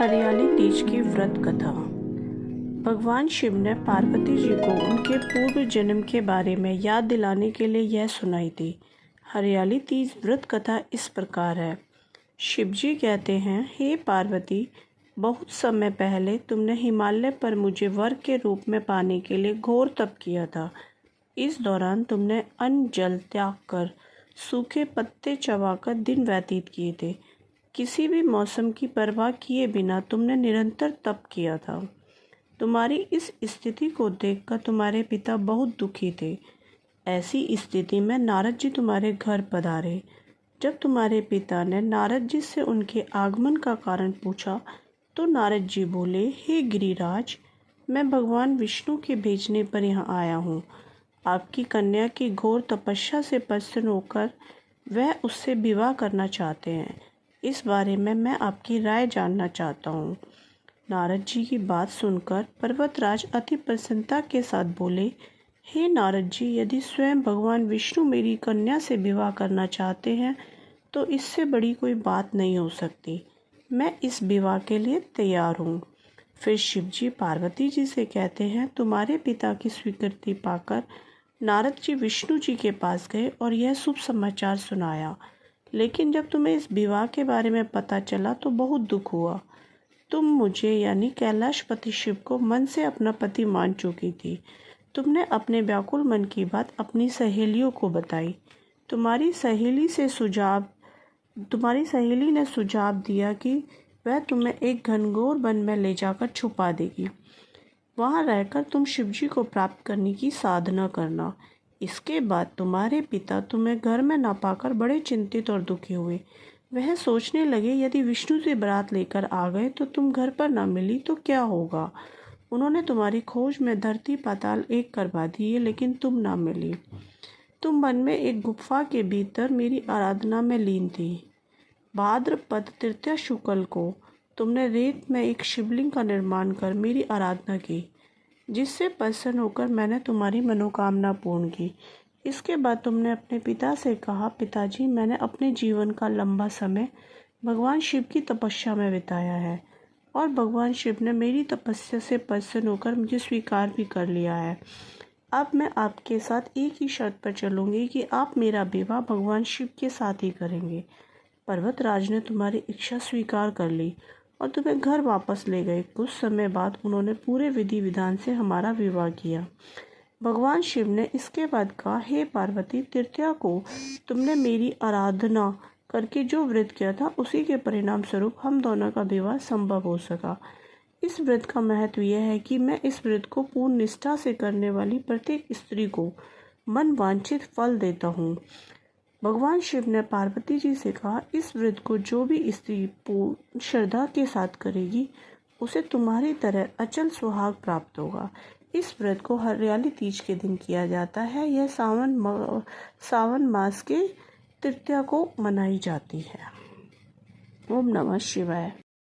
हरियाली तीज की व्रत कथा। भगवान शिव ने पार्वती जी को उनके पूर्व जन्म के बारे में याद दिलाने के लिए यह सुनाई थी। हरियाली तीज व्रत कथा इस प्रकार है। शिव जी कहते हैं, हे पार्वती, बहुत समय पहले तुमने हिमालय पर मुझे वर के रूप में पाने के लिए घोर तप किया था। इस दौरान तुमने अन्न जल त्याग कर सूखे पत्ते चबाकर दिन व्यतीत किए थे। किसी भी मौसम की परवाह किए बिना तुमने निरंतर तप किया था। तुम्हारी इस स्थिति को देखकर तुम्हारे पिता बहुत दुखी थे। ऐसी स्थिति में नारद जी तुम्हारे घर पधारे। जब तुम्हारे पिता ने नारद जी से उनके आगमन का कारण पूछा तो नारद जी बोले, हे गिरिराज, मैं भगवान विष्णु के भेजने पर यहाँ आया हूँ। आपकी कन्या की घोर तपस्या से प्रसन्न होकर वह उससे विवाह करना चाहते हैं। इस बारे में मैं आपकी राय जानना चाहता हूँ। नारद जी की बात सुनकर पर्वतराज अति प्रसन्नता के साथ बोले, हे नारद जी, यदि स्वयं भगवान विष्णु मेरी कन्या से विवाह करना चाहते हैं तो इससे बड़ी कोई बात नहीं हो सकती। मैं इस विवाह के लिए तैयार हूँ। फिर शिव जी पार्वती जी से कहते हैं, तुम्हारे पिता की स्वीकृति पाकर नारद जी विष्णु जी के पास गए और यह शुभ समाचार सुनाया। लेकिन जब तुम्हें इस विवाह के बारे में पता चला तो बहुत दुख हुआ। तुम मुझे यानी कैलाशपति शिव को मन से अपना पति मान चुकी थी। तुमने अपने व्याकुल मन की बात अपनी सहेलियों को बताई। तुम्हारी सहेली ने सुझाव दिया कि वह तुम्हें एक घनघोर वन में ले जाकर छुपा देगी। वहां रहकर तुम शिवजी को प्राप्त करने की साधना करना। इसके बाद तुम्हारे पिता तुम्हें घर में ना पाकर बड़े चिंतित और दुखी हुए। वह सोचने लगे, यदि विष्णु जी बारात लेकर आ गए तो तुम घर पर ना मिली तो क्या होगा। उन्होंने तुम्हारी खोज में धरती पाताल एक करवा दिए, लेकिन तुम ना मिली। तुम मन में एक गुफा के भीतर मेरी आराधना में लीन थी। भाद्रपद तृतीया शुक्ल को तुमने रेत में एक शिवलिंग का निर्माण कर मेरी आराधना की, जिससे प्रसन्न होकर मैंने तुम्हारी मनोकामना पूर्ण की। इसके बाद तुमने अपने पिता से कहा, पिताजी, मैंने अपने जीवन का लंबा समय भगवान शिव की तपस्या में बिताया है और भगवान शिव ने मेरी तपस्या से प्रसन्न होकर मुझे स्वीकार भी कर लिया है। अब मैं आपके साथ एक ही शर्त पर चलूंगी कि आप मेरा विवाह भगवान शिव के साथ ही करेंगे। पर्वतराज ने तुम्हारी इच्छा स्वीकार कर ली और तुम्हें घर वापस ले गए। कुछ समय बाद उन्होंने पूरे विधि विधान से हमारा विवाह किया। भगवान शिव ने इसके बाद कहा, हे पार्वती, तृतीया को तुमने मेरी आराधना करके जो व्रत किया था उसी के परिणाम स्वरूप हम दोनों का विवाह संभव हो सका। इस व्रत का महत्व यह है कि मैं इस व्रत को पूर्ण निष्ठा से करने वाली प्रत्येक स्त्री को मन वांछित फल देता हूँ। भगवान शिव ने पार्वती जी से कहा, इस व्रत को जो भी स्त्री पूर्ण श्रद्धा के साथ करेगी उसे तुम्हारी तरह अचल सुहाग प्राप्त होगा। इस व्रत को हरियाली तीज के दिन किया जाता है। यह सावन मास के तृतीया को मनाई जाती है। ओम नमः शिवाय।